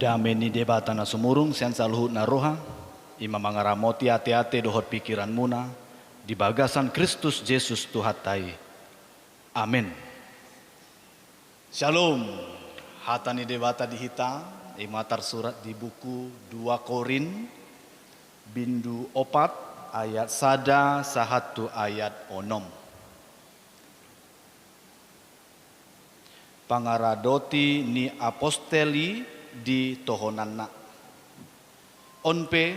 Dameni debata na sumurung sian saluhut na roha, ima mangaramoti ate-ate dohot pikiran muna, di bagasan Kristus Yesus Tuhatai. Amin. Shalom. Hatani debata dihita, imatar surat di buku 2 Korin, bindu 4 ayat sada sahatu ayat onom. Pangaradoti ni aposteli di tohonanna. Onpe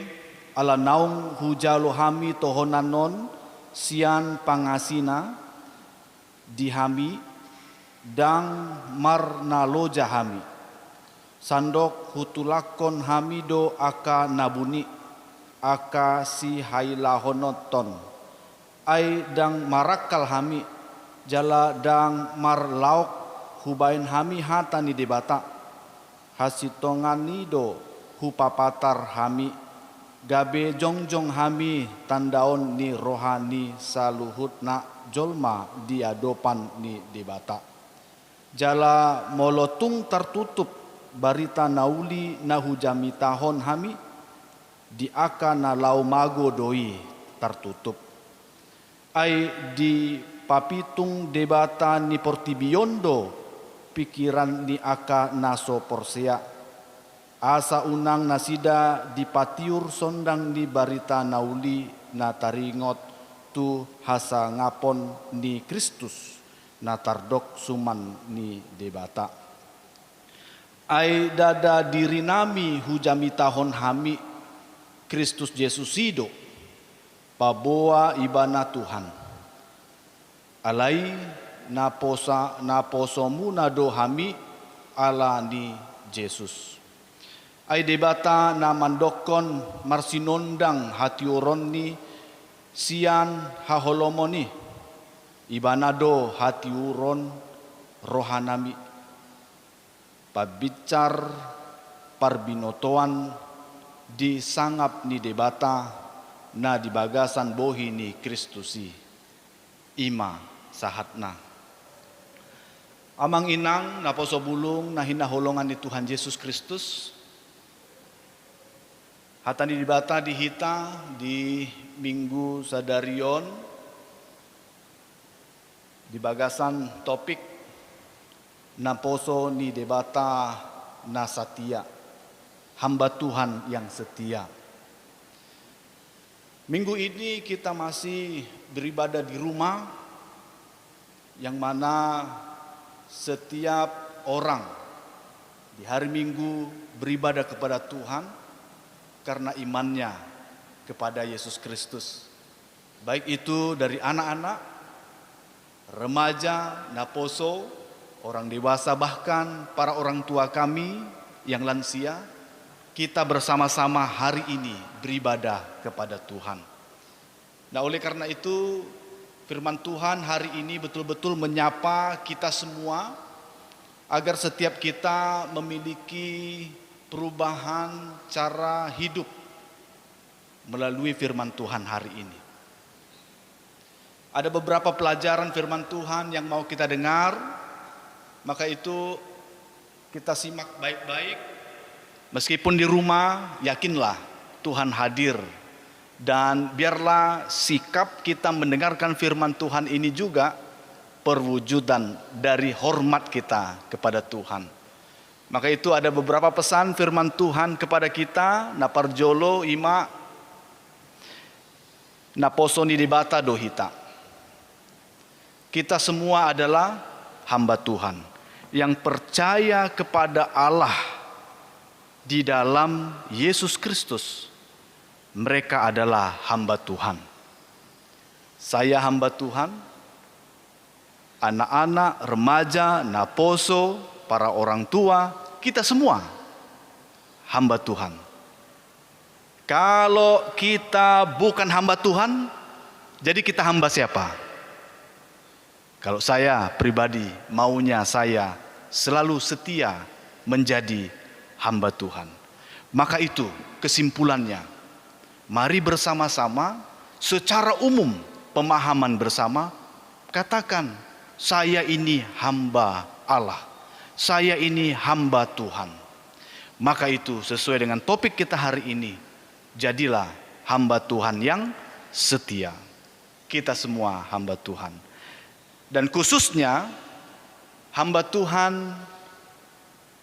ala naung hujalo hami tohonanon sian pangasina dihami dang marnaloja hami. Sandok hutulakon hamido aka nabuni aka si hailahonoton. Ai dang marakal hami jala dang marlaok hubain hami hatani debata. Hasitongani do hupapatar hami gabe jongjong hami tandaon ni rohani saluhutna jolma diadopan ni debata. Jala molotung tertutup barita nauli nahujami tahon hami di aka na laumago doi tertutup. Ai di papitung debata ni portibiondo pikiran ni aka naso porsea. Asa unang nasida dipatiur sondang di barita nauli na taringot tu hasa ngapon ni Kristus na tardok suman ni debata. Ai dada diri nami hujami tahon hami Kristus Yesus hidup paboa ibana Tuhan. Alai naposomu nado hami ala ni Yesus. Ai debata na mandokon marsinondang hatiuron ni sian haholomoni ibanado hatiuron rohanami pabicar parbinotoan di sangap ni debata na di bagasan bohi ni Kristusi ima sahatna. Amang inang naposo bulung na hinaholongan ni Tuhan Yesus Kristus. Hatani dibata dihita di minggu sadarion di bagasan topik naposo ni debata na satia, hamba Tuhan yang setia. Minggu ini kita masih beribadah di rumah, yang mana setiap orang di hari Minggu beribadah kepada Tuhan karena imannya kepada Yesus Kristus. Baik itu dari anak-anak, remaja, naposo, orang dewasa, bahkan para orang tua kami yang lansia, kita bersama-sama hari ini beribadah kepada Tuhan. Nah, oleh karena itu firman Tuhan hari ini betul-betul menyapa kita semua agar setiap kita memiliki perubahan cara hidup melalui firman Tuhan hari ini. Ada beberapa pelajaran firman Tuhan yang mau kita dengar, maka itu kita simak baik-baik. Meskipun di rumah, yakinlah Tuhan hadir. Dan biarlah sikap kita mendengarkan firman Tuhan ini juga perwujudan dari hormat kita kepada Tuhan. Maka itu ada beberapa pesan firman Tuhan kepada kita. Naparjolo ima naposoni debata dohita. Kita semua adalah hamba Tuhan yang percaya kepada Allah di dalam Yesus Kristus. Mereka adalah hamba Tuhan. Saya hamba Tuhan, anak-anak, remaja, naposo, para orang tua, kita semua hamba Tuhan. Kalau kita bukan hamba Tuhan, jadi kita hamba siapa? Kalau saya pribadi, maunya saya selalu setia menjadi hamba Tuhan. Maka itu kesimpulannya. Mari bersama-sama secara umum pemahaman bersama katakan saya ini hamba Allah. Saya ini hamba Tuhan. Maka itu sesuai dengan topik kita hari ini, jadilah hamba Tuhan yang setia. Kita semua hamba Tuhan. Dan khususnya hamba Tuhan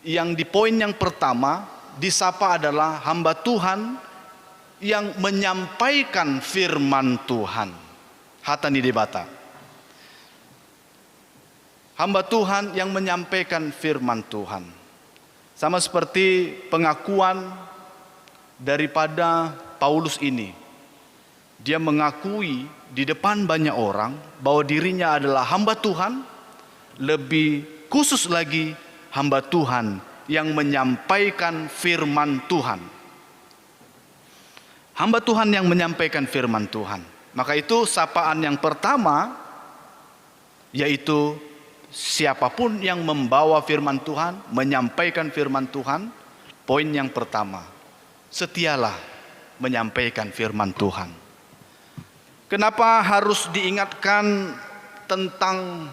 yang di poin yang pertama disapa adalah hamba Tuhan yang menyampaikan firman Tuhan. Hatani debata. Hamba Tuhan yang menyampaikan firman Tuhan. Sama seperti pengakuan daripada Paulus ini. Dia mengakui di depan banyak orang bahwa dirinya adalah hamba Tuhan, lebih khusus lagi hamba Tuhan yang menyampaikan firman Tuhan. Hamba Tuhan yang menyampaikan firman Tuhan. Maka itu sapaan yang pertama yaitu siapapun yang membawa firman Tuhan, menyampaikan firman Tuhan, poin yang pertama, setialah menyampaikan firman Tuhan. Kenapa harus diingatkan tentang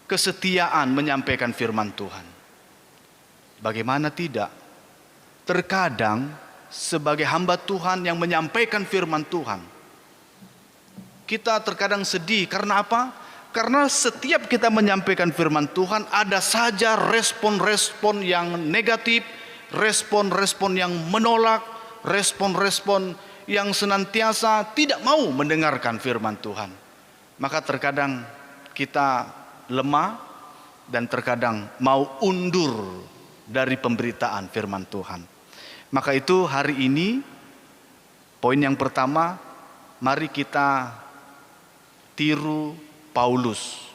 kesetiaan menyampaikan firman Tuhan? Bagaimana tidak? Terkadang sebagai hamba Tuhan yang menyampaikan firman Tuhan, kita terkadang sedih. Karena apa? Karena setiap kita menyampaikan firman Tuhan ada saja respon-respon yang negatif, respon-respon yang menolak, respon-respon yang senantiasa tidak mau mendengarkan firman Tuhan. Maka terkadang kita lemah dan terkadang mau undur dari pemberitaan firman Tuhan. Maka itu hari ini poin yang pertama, mari kita tiru Paulus.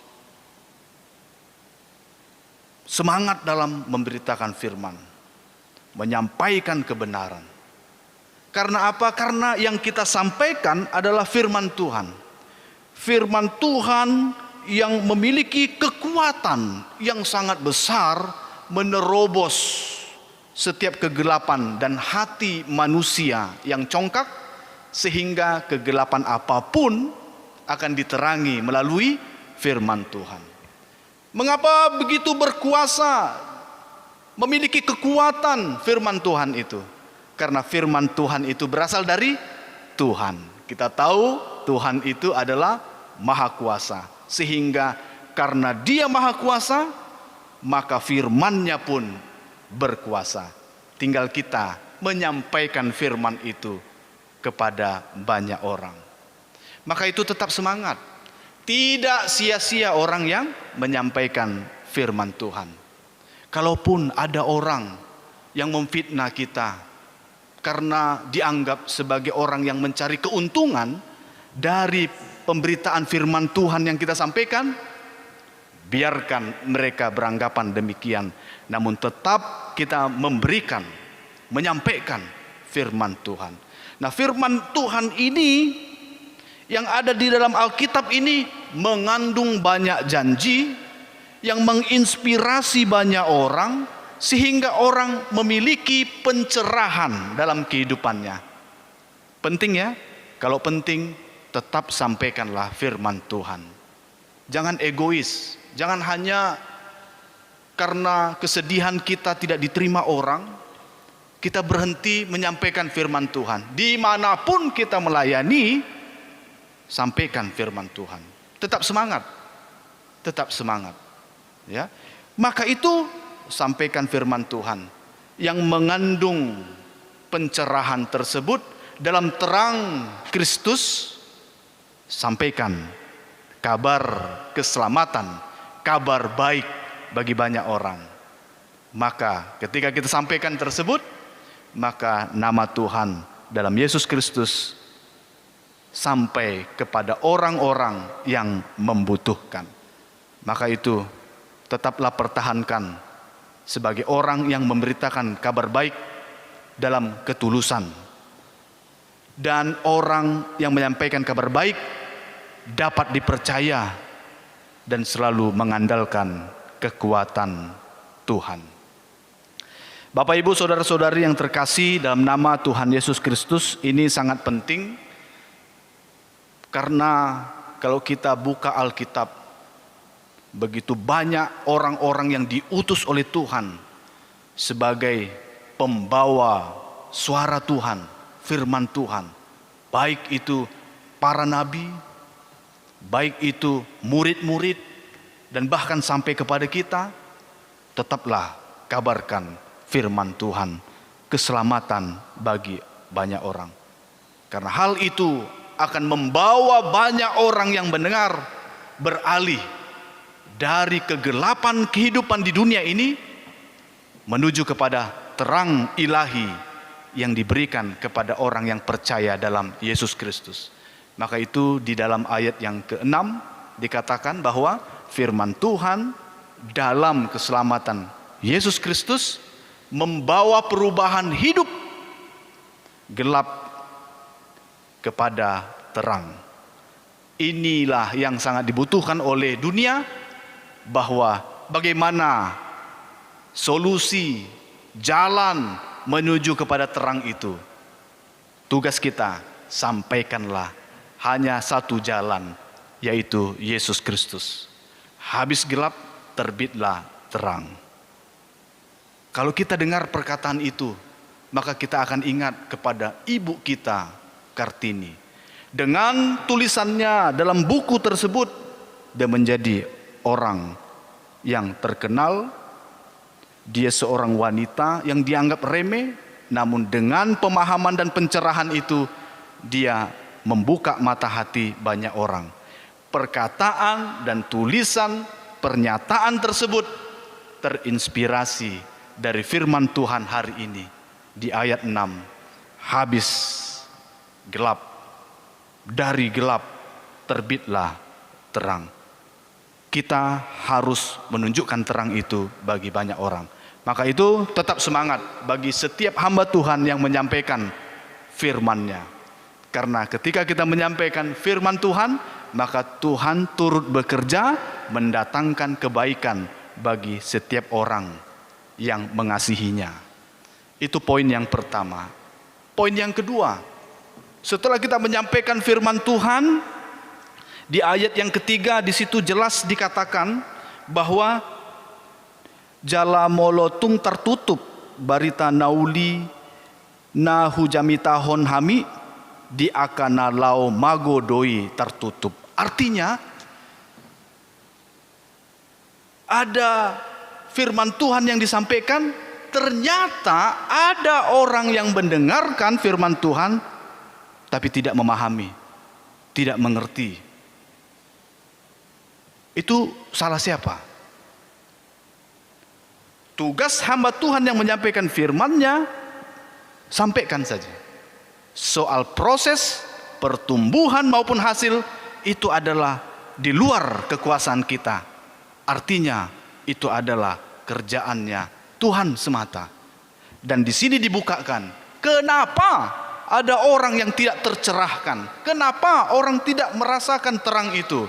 Semangat dalam memberitakan firman, menyampaikan kebenaran. Karena apa? Karena yang kita sampaikan adalah firman Tuhan. Firman Tuhan yang memiliki kekuatan yang sangat besar menerobos setiap kegelapan dan hati manusia yang congkak, sehingga kegelapan apapun akan diterangi melalui firman Tuhan. Mengapa begitu berkuasa, memiliki kekuatan firman Tuhan itu? Karena firman Tuhan itu berasal dari Tuhan. Kita tahu Tuhan itu adalah Maha Kuasa. Sehingga karena Dia Maha Kuasa, maka firman-Nya pun berkuasa. Tinggal kita menyampaikan firman itu kepada banyak orang. Maka itu tetap semangat. Tidak sia-sia orang yang menyampaikan firman Tuhan. Kalaupun ada orang yang memfitnah kita karena dianggap sebagai orang yang mencari keuntungan dari pemberitaan firman Tuhan yang kita sampaikan, biarkan mereka beranggapan demikian. Namun tetap kita memberikan, menyampaikan firman Tuhan. Nah, firman Tuhan ini yang ada di dalam Alkitab ini mengandung banyak janji yang menginspirasi banyak orang, sehingga orang memiliki pencerahan dalam kehidupannya. Penting ya, kalau penting tetap sampaikanlah firman Tuhan. Jangan egois, jangan hanya karena kesedihan kita tidak diterima orang, kita berhenti menyampaikan firman Tuhan. Dimanapun kita melayani, sampaikan firman Tuhan. Tetap semangat. Tetap semangat. Ya. Maka itu sampaikan firman Tuhan yang mengandung pencerahan tersebut dalam terang Kristus. Sampaikan kabar keselamatan, kabar baik bagi banyak orang. Maka ketika kita sampaikan tersebut, maka nama Tuhan dalam Yesus Kristus sampai kepada orang-orang yang membutuhkan. Maka itu tetaplah pertahankan sebagai orang yang memberitakan kabar baik dalam ketulusan. Dan orang yang menyampaikan kabar baik dapat dipercaya dan selalu mengandalkan kekuatan Tuhan. Bapak, Ibu, saudara-saudari yang terkasih dalam nama Tuhan Yesus Kristus, ini sangat penting. Karena kalau kita buka Alkitab, begitu banyak orang-orang yang diutus oleh Tuhan sebagai pembawa suara Tuhan, firman Tuhan. Baik itu para nabi, baik itu murid-murid, dan bahkan sampai kepada kita, tetaplah kabarkan firman Tuhan, keselamatan bagi banyak orang. Karena hal itu akan membawa banyak orang yang mendengar beralih dari kegelapan kehidupan di dunia ini menuju kepada terang ilahi yang diberikan kepada orang yang percaya dalam Yesus Kristus. Maka itu di dalam ayat yang ke-6 dikatakan bahwa firman Tuhan dalam keselamatan Yesus Kristus membawa perubahan hidup gelap kepada terang. Inilah yang sangat dibutuhkan oleh dunia, bahwa bagaimana solusi jalan menuju kepada terang itu. Tugas kita, sampaikanlah hanya satu jalan, yaitu Yesus Kristus. Habis gelap, terbitlah terang. Kalau kita dengar perkataan itu, maka kita akan ingat kepada ibu kita, Kartini. Dengan tulisannya dalam buku tersebut, dia menjadi orang yang terkenal. Dia seorang wanita yang dianggap remeh, namun dengan pemahaman dan pencerahan itu, dia membuka mata hati banyak orang. Perkataan dan tulisan pernyataan tersebut terinspirasi dari firman Tuhan hari ini. Di ayat 6, habis gelap, dari gelap terbitlah terang. Kita harus menunjukkan terang itu bagi banyak orang. Maka itu tetap semangat bagi setiap hamba Tuhan yang menyampaikan firman-Nya. Karena ketika kita menyampaikan firman Tuhan, maka Tuhan turut bekerja mendatangkan kebaikan bagi setiap orang yang mengasihinya. Itu poin yang pertama. Poin yang kedua, setelah kita menyampaikan firman Tuhan, di ayat yang ketiga di situ jelas dikatakan bahwa jala molotung tertutup barita nauli na hujamitahon hami di akana lau magodoi tertutup. Artinya ada firman Tuhan yang disampaikan, ternyata ada orang yang mendengarkan firman Tuhan tapi tidak memahami, tidak mengerti. Itu salah siapa? Tugas hamba Tuhan yang menyampaikan firman-Nya, sampaikan saja. Soal proses pertumbuhan maupun hasil, itu adalah di luar kekuasaan kita. Artinya itu adalah kerjaannya Tuhan semata. Dan di sini dibukakan, kenapa ada orang yang tidak tercerahkan? Kenapa orang tidak merasakan terang itu?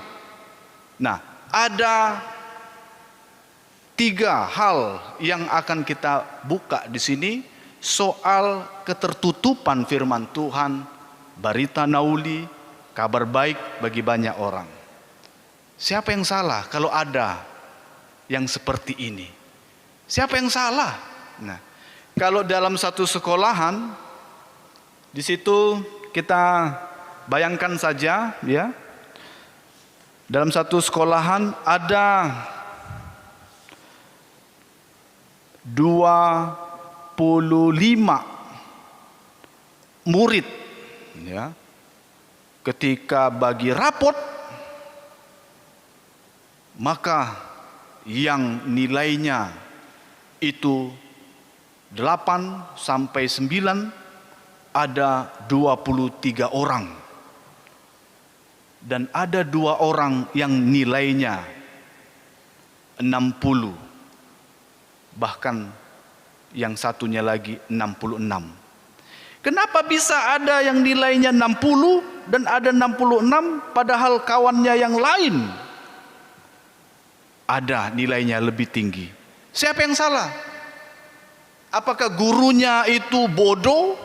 Nah, ada 3 hal yang akan kita buka di sini soal ketertutupan firman Tuhan, barita nauli, kabar baik bagi banyak orang. Siapa yang salah kalau ada yang seperti ini? Siapa yang salah? Nah, kalau dalam satu sekolahan, di situ kita bayangkan saja, ya. Dalam satu sekolahan ada 25 murid, ya. Ketika bagi rapot, maka yang nilainya itu 8 sampai 9, ada 23 orang. Dan ada 2 orang yang nilainya 60. Bahkan yang satunya lagi 66. Kenapa bisa ada yang nilainya 60 dan ada 66 padahal kawannya yang lain ada nilainya lebih tinggi? Siapa yang salah? Apakah gurunya itu bodoh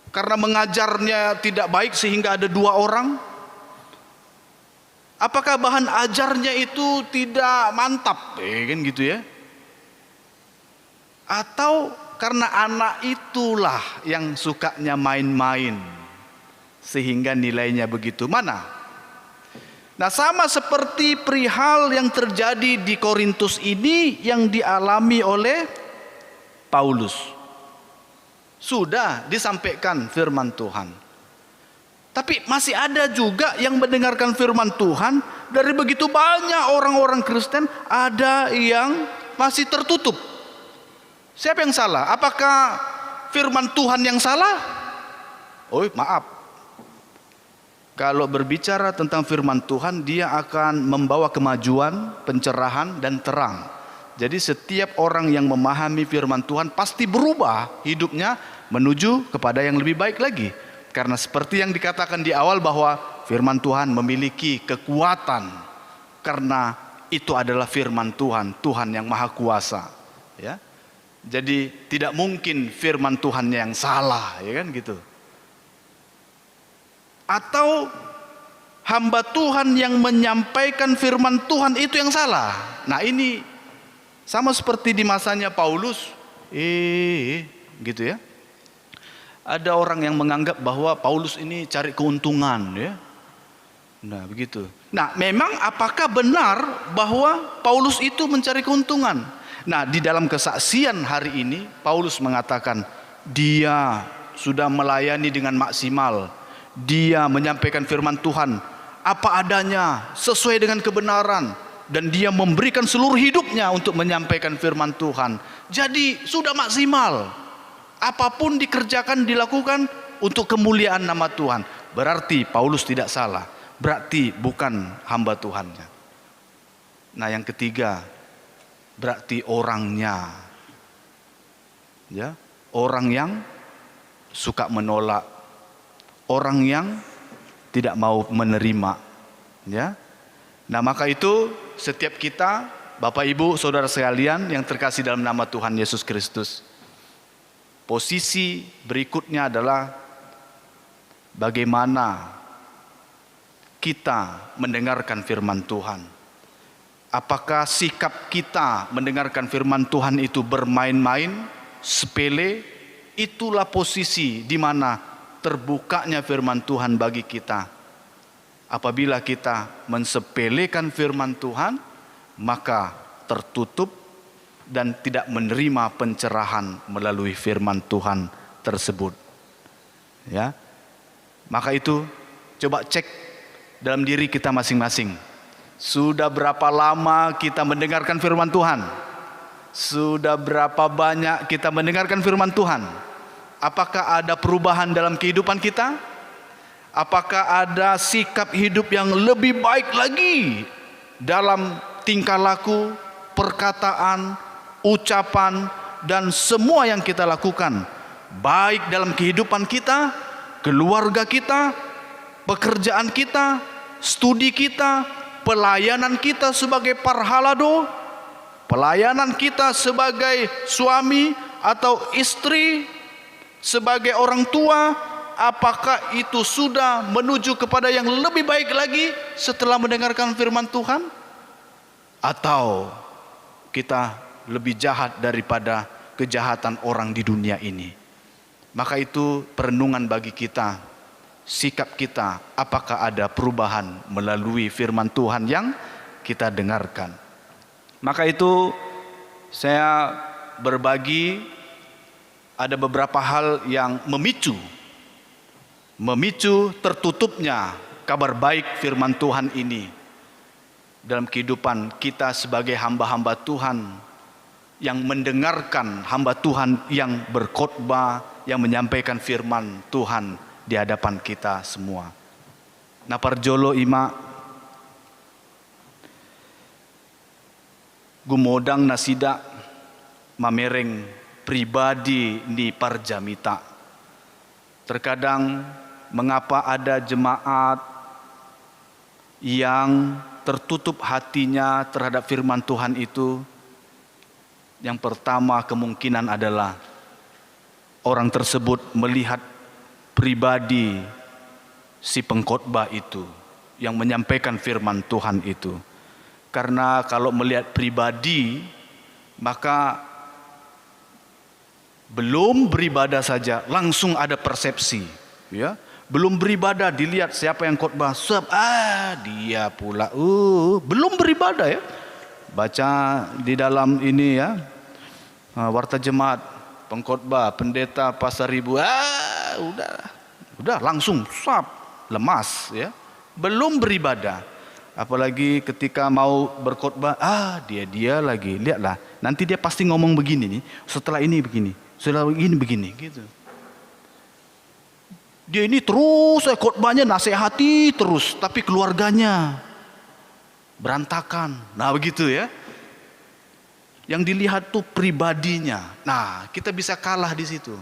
karena mengajarnya tidak baik sehingga ada 2 orang? Apakah bahan ajarnya itu tidak mantap? Kan gitu ya. Atau Karena anak itulah yang sukanya main-main, sehingga nilainya begitu mana. Nah, sama seperti perihal yang terjadi di Korintus ini yang dialami oleh Paulus. Sudah disampaikan firman Tuhan, tapi masih ada juga yang mendengarkan firman Tuhan. Dari begitu banyak orang-orang Kristen, ada yang masih tertutup. Siapa yang salah? Apakah firman Tuhan yang salah? Oh, maaf. Kalau berbicara tentang firman Tuhan, dia akan membawa kemajuan, pencerahan, dan terang. Jadi setiap orang yang memahami firman Tuhan pasti berubah hidupnya menuju kepada yang lebih baik lagi. Karena seperti yang dikatakan di awal bahwa firman Tuhan memiliki kekuatan. Karena itu adalah firman Tuhan, Tuhan yang maha kuasa. Ya. Jadi tidak mungkin firman Tuhan yang salah, ya kan gitu. Atau hamba Tuhan yang menyampaikan firman Tuhan itu yang salah. Nah, ini sama seperti di masanya Paulus, gitu ya. Ada orang yang menganggap bahwa Paulus ini cari keuntungan, ya. Nah, begitu. Nah, memang apakah benar bahwa Paulus itu mencari keuntungan? Nah, di dalam kesaksian hari ini Paulus mengatakan dia sudah melayani dengan maksimal. Dia menyampaikan firman Tuhan apa adanya, sesuai dengan kebenaran, dan dia memberikan seluruh hidupnya untuk menyampaikan firman Tuhan. Jadi sudah maksimal. Apapun dikerjakan, dilakukan untuk kemuliaan nama Tuhan. Berarti Paulus tidak salah. Berarti bukan hamba Tuhannya. Nah, yang ketiga, berarti orangnya, ya, orang yang suka menolak, orang yang tidak mau menerima, ya. Nah, maka itu setiap kita, Bapak Ibu, saudara sekalian yang terkasih dalam nama Tuhan Yesus Kristus, posisi berikutnya adalah bagaimana kita mendengarkan firman Tuhan. Apakah sikap kita mendengarkan firman Tuhan itu bermain-main, sepele? Itulah posisi di mana terbukanya firman Tuhan bagi kita. Apabila kita mensepelekan firman Tuhan, maka tertutup dan tidak menerima pencerahan melalui firman Tuhan tersebut. Ya. Maka itu coba cek dalam diri kita masing-masing. Sudah berapa lama kita mendengarkan firman Tuhan? Sudah berapa banyak kita mendengarkan firman Tuhan? Apakah ada perubahan dalam kehidupan kita? Apakah ada sikap hidup yang lebih baik lagi dalam tingkah laku, perkataan, ucapan, dan semua yang kita lakukan, baik dalam kehidupan kita, keluarga kita, pekerjaan kita, studi kita, pelayanan kita sebagai parhalado, pelayanan kita sebagai suami atau istri, sebagai orang tua, apakah itu sudah menuju kepada yang lebih baik lagi setelah mendengarkan firman Tuhan? Atau kita lebih jahat daripada kejahatan orang di dunia ini? Maka itu perenungan bagi kita. Sikap kita, apakah ada perubahan melalui firman Tuhan yang kita dengarkan? Maka itu saya berbagi ada beberapa hal yang memicu tertutupnya kabar baik firman Tuhan ini dalam kehidupan kita sebagai hamba-hamba Tuhan yang mendengarkan hamba Tuhan yang berkhotbah, yang menyampaikan firman Tuhan di hadapan kita semua. Nah, parjolo ima gumodang nasida mamereng pribadi di parjamita. Terkadang mengapa ada jemaat yang tertutup hatinya terhadap firman Tuhan itu? Yang pertama kemungkinan adalah orang tersebut melihat pribadi si pengkhotbah itu yang menyampaikan firman Tuhan itu. Karena kalau melihat pribadi, maka Belum beribadah saja langsung ada persepsi, ya. Belum beribadah dilihat siapa yang khotbah, dia pula. Belum beribadah ya. Baca di dalam ini ya, warta jemaat, pengkhotbah, pendeta pasar ribu, udah langsung lemas ya. Belum beribadah. Apalagi ketika mau berkhotbah, dia lagi, lihatlah, nanti dia pasti ngomong begini nih, setelah ini begini, setelah ini begini gitu. Dia ini terus khotbahnya nasihati terus, tapi keluarganya berantakan. Nah begitu ya. Yang dilihat tuh pribadinya. Nah kita bisa kalah di situ.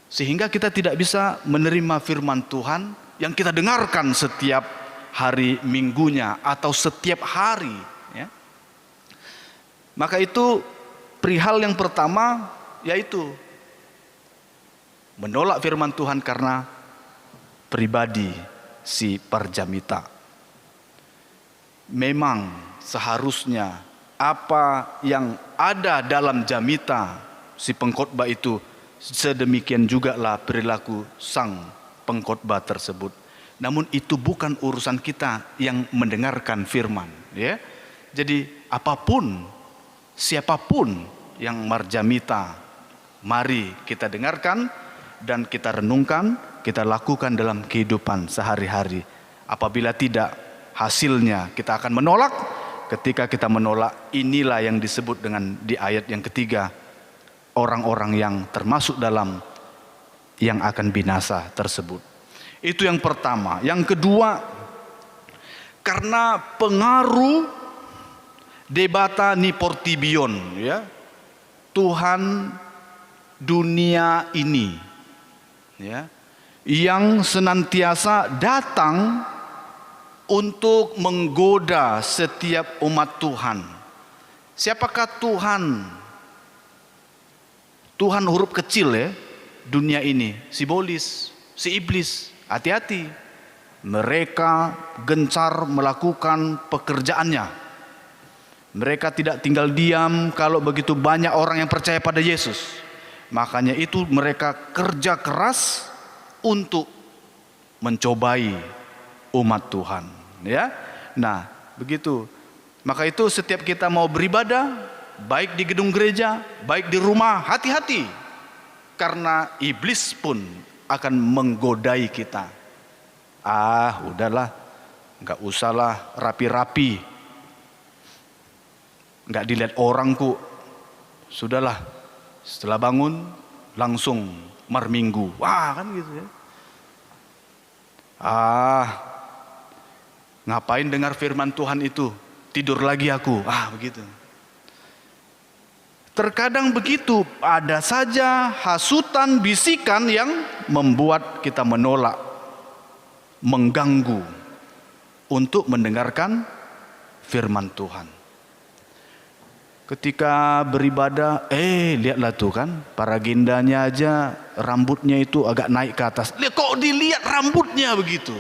Sehingga kita tidak bisa menerima firman Tuhan yang kita dengarkan setiap hari minggunya atau setiap hari. Ya. Maka itu perihal yang pertama yaitu menolak firman Tuhan karena pribadi si Parjamita. Memang seharusnya apa yang ada dalam jamita si pengkhotbah itu, sedemikian juga lah perilaku sang pengkhotbah tersebut. Namun itu bukan urusan kita yang mendengarkan firman, ya. Jadi apapun, siapapun yang marjamita, mari kita dengarkan dan kita renungkan, kita lakukan dalam kehidupan sehari-hari. Apabila tidak, hasilnya kita akan menolak. Ketika kita menolak, inilah yang disebut dengan di ayat yang ketiga, orang-orang yang termasuk dalam yang akan binasa tersebut. Itu yang pertama. Yang kedua, karena pengaruh debata niportibion, ya, Tuhan dunia ini, ya, yang senantiasa datang untuk menggoda setiap umat Tuhan. Siapakah Tuhan? Tuhan huruf kecil ya, dunia ini, simbolis, si iblis. Hati-hati, mereka gencar melakukan pekerjaannya. Mereka tidak tinggal diam kalau begitu banyak orang yang percaya pada Yesus. Makanya itu mereka kerja keras untuk mencobai umat Tuhan, ya. Nah, begitu. Maka itu setiap kita mau beribadah, baik di gedung gereja, baik di rumah, hati-hati. Karena iblis pun akan menggodai kita. Udahlah, nggak usahlah rapi-rapi, nggak dilihat orang kok. Sudahlah, setelah bangun langsung marminggu. Kan gitu ya. Ngapain dengar firman Tuhan itu? Tidur lagi aku. Begitu. Terkadang begitu, ada saja hasutan, bisikan yang membuat kita menolak, mengganggu untuk mendengarkan firman Tuhan. Ketika beribadah, lihatlah tuh kan, para gendanya aja rambutnya itu agak naik ke atas. Kok dilihat rambutnya begitu?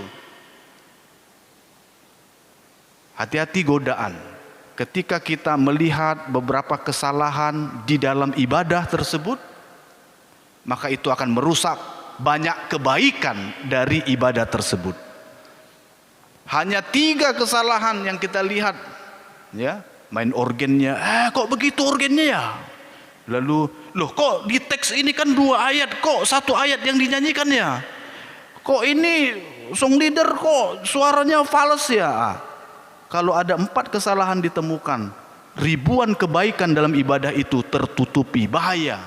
Hati-hati godaan. Ketika kita melihat beberapa kesalahan di dalam ibadah tersebut, maka itu akan merusak banyak kebaikan dari ibadah tersebut. Hanya 3 kesalahan yang kita lihat, ya, main organnya, kok begitu organnya ya? Lalu, kok di teks ini kan 2 ayat, kok 1 ayat yang dinyanyikan ya? Kok ini song leader kok suaranya fals ya? Kalau ada 4 kesalahan ditemukan, ribuan kebaikan dalam ibadah itu tertutupi. Bahaya.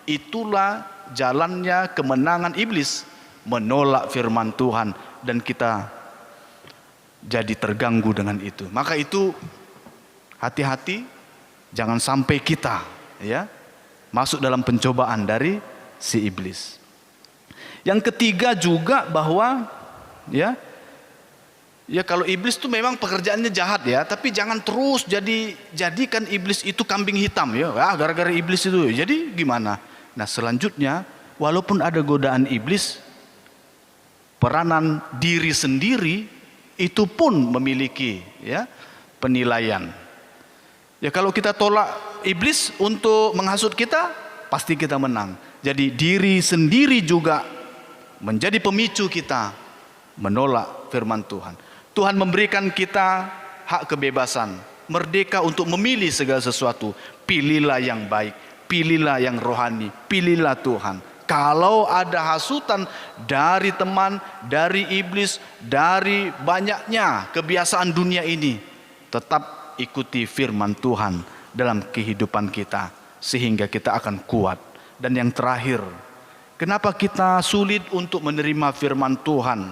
Itulah jalannya kemenangan iblis, menolak firman Tuhan, dan kita jadi terganggu dengan itu. Maka itu hati-hati, jangan sampai kita ya masuk dalam pencobaan dari si iblis. Yang ketiga juga bahwa ya kalau iblis itu memang pekerjaannya jahat ya, tapi jangan terus jadikan iblis itu kambing hitam ya. Gara-gara iblis itu. Jadi gimana? Nah, selanjutnya walaupun ada godaan iblis, peranan diri sendiri itu pun memiliki ya penilaian. Ya kalau kita tolak iblis untuk menghasut kita, pasti kita menang. Jadi diri sendiri juga menjadi pemicu kita menolak firman Tuhan. Tuhan memberikan kita hak kebebasan, merdeka untuk memilih segala sesuatu. Pilihlah yang baik, pilihlah yang rohani, pilihlah Tuhan. Kalau ada hasutan dari teman, dari iblis, dari banyaknya kebiasaan dunia ini, tetap ikuti firman Tuhan dalam kehidupan kita, sehingga kita akan kuat. Dan yang terakhir, kenapa kita sulit untuk menerima firman Tuhan?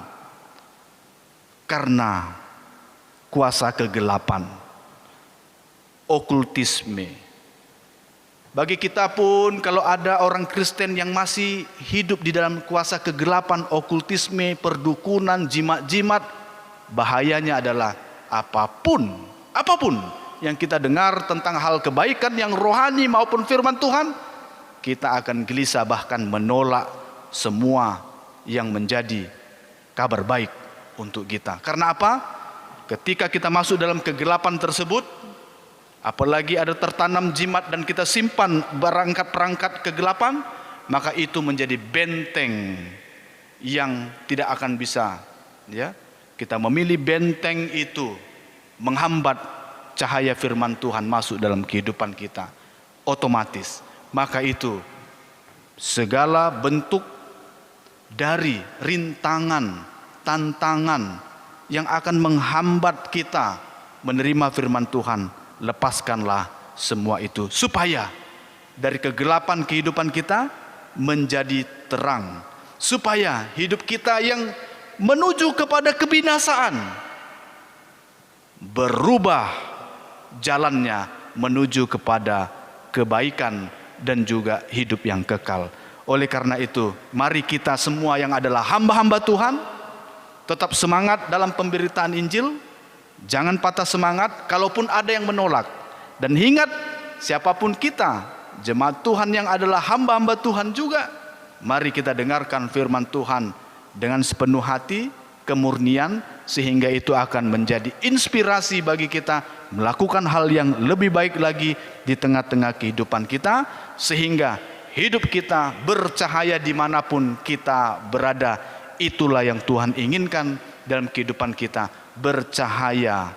Karena kuasa kegelapan, okultisme. Bagi kita pun, kalau ada orang Kristen yang masih hidup di dalam kuasa kegelapan, okultisme, perdukunan, jimat-jimat, bahayanya adalah apapun yang kita dengar tentang hal kebaikan yang rohani maupun firman Tuhan, kita akan gelisah, bahkan menolak semua yang menjadi kabar baik untuk kita. Karena apa? Ketika kita masuk dalam kegelapan tersebut, apalagi ada tertanam jimat dan kita simpan perangkat kegelapan, maka itu menjadi benteng yang tidak akan bisa, ya. Kita memilih benteng itu menghambat cahaya firman Tuhan masuk dalam kehidupan kita. Otomatis, maka itu segala bentuk dari rintangan, tantangan yang akan menghambat kita menerima firman Tuhan, lepaskanlah semua itu, supaya dari kegelapan kehidupan kita menjadi terang, supaya hidup kita yang menuju kepada kebinasaan berubah jalannya menuju kepada kebaikan dan juga hidup yang kekal. Oleh karena itu, mari kita semua yang adalah hamba-hamba Tuhan tetap semangat dalam pemberitaan Injil. Jangan patah semangat kalaupun ada yang menolak. Dan ingat, siapapun kita, jemaat Tuhan yang adalah hamba-hamba Tuhan juga, mari kita dengarkan firman Tuhan dengan sepenuh hati, kemurnian, sehingga itu akan menjadi inspirasi bagi kita melakukan hal yang lebih baik lagi di tengah-tengah kehidupan kita, sehingga hidup kita bercahaya dimanapun kita berada. Itulah yang Tuhan inginkan dalam kehidupan kita, bercahaya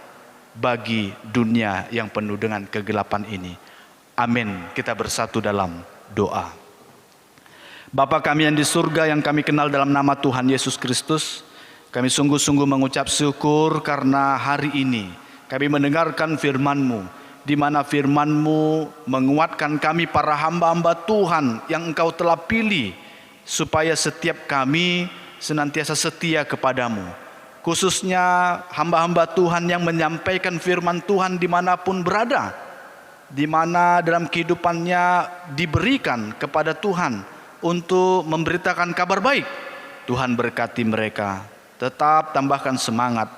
bagi dunia yang penuh dengan kegelapan ini. Amin. Kita bersatu dalam doa. Bapa kami yang di surga, yang kami kenal dalam nama Tuhan Yesus Kristus, kami sungguh-sungguh mengucap syukur karena hari ini kami mendengarkan firman-Mu, di mana firman-Mu menguatkan kami para hamba-hamba Tuhan yang Engkau telah pilih, supaya setiap kami senantiasa setia kepadamu. Khususnya hamba-hamba Tuhan yang menyampaikan firman Tuhan dimanapun berada, di mana dalam kehidupannya diberikan kepada Tuhan untuk memberitakan kabar baik. Tuhan berkati mereka, tetap tambahkan semangat,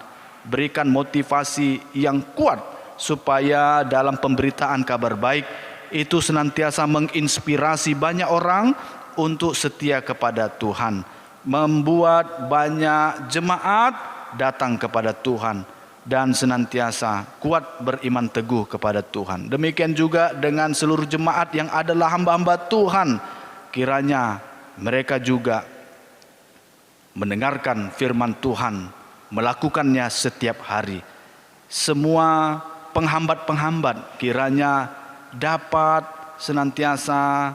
berikan motivasi yang kuat, supaya dalam pemberitaan kabar baik itu senantiasa menginspirasi banyak orang untuk setia kepada Tuhan, membuat banyak jemaat datang kepada Tuhan dan senantiasa kuat beriman teguh kepada Tuhan. Demikian juga dengan seluruh jemaat yang adalah hamba-hamba Tuhan, kiranya mereka juga mendengarkan firman Tuhan, melakukannya setiap hari. Semua penghambat-penghambat kiranya dapat senantiasa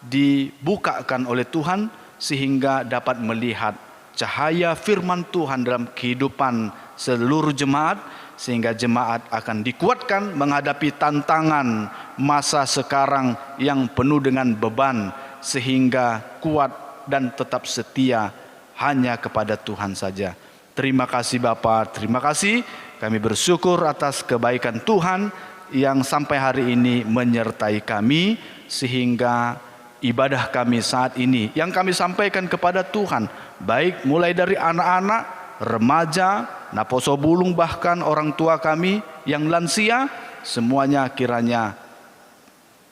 dibukakan oleh Tuhan, sehingga dapat melihat cahaya firman Tuhan dalam kehidupan seluruh jemaat, sehingga jemaat akan dikuatkan menghadapi tantangan masa sekarang yang penuh dengan beban, sehingga kuat dan tetap setia hanya kepada Tuhan saja. Terima kasih Bapa, terima kasih. Kami bersyukur atas kebaikan Tuhan yang sampai hari ini menyertai kami, sehingga ibadah kami saat ini yang kami sampaikan kepada Tuhan, baik mulai dari anak-anak, remaja, naposo bulung, bahkan orang tua kami yang lansia, semuanya kiranya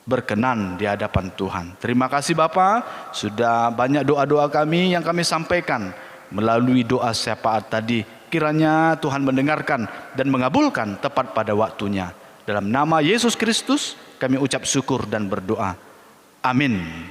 berkenan di hadapan Tuhan. Terima kasih Bapa, sudah banyak doa-doa kami yang kami sampaikan melalui doa syafaat tadi. Kiranya Tuhan mendengarkan dan mengabulkan tepat pada waktunya. Dalam nama Yesus Kristus kami ucap syukur dan berdoa. Amin.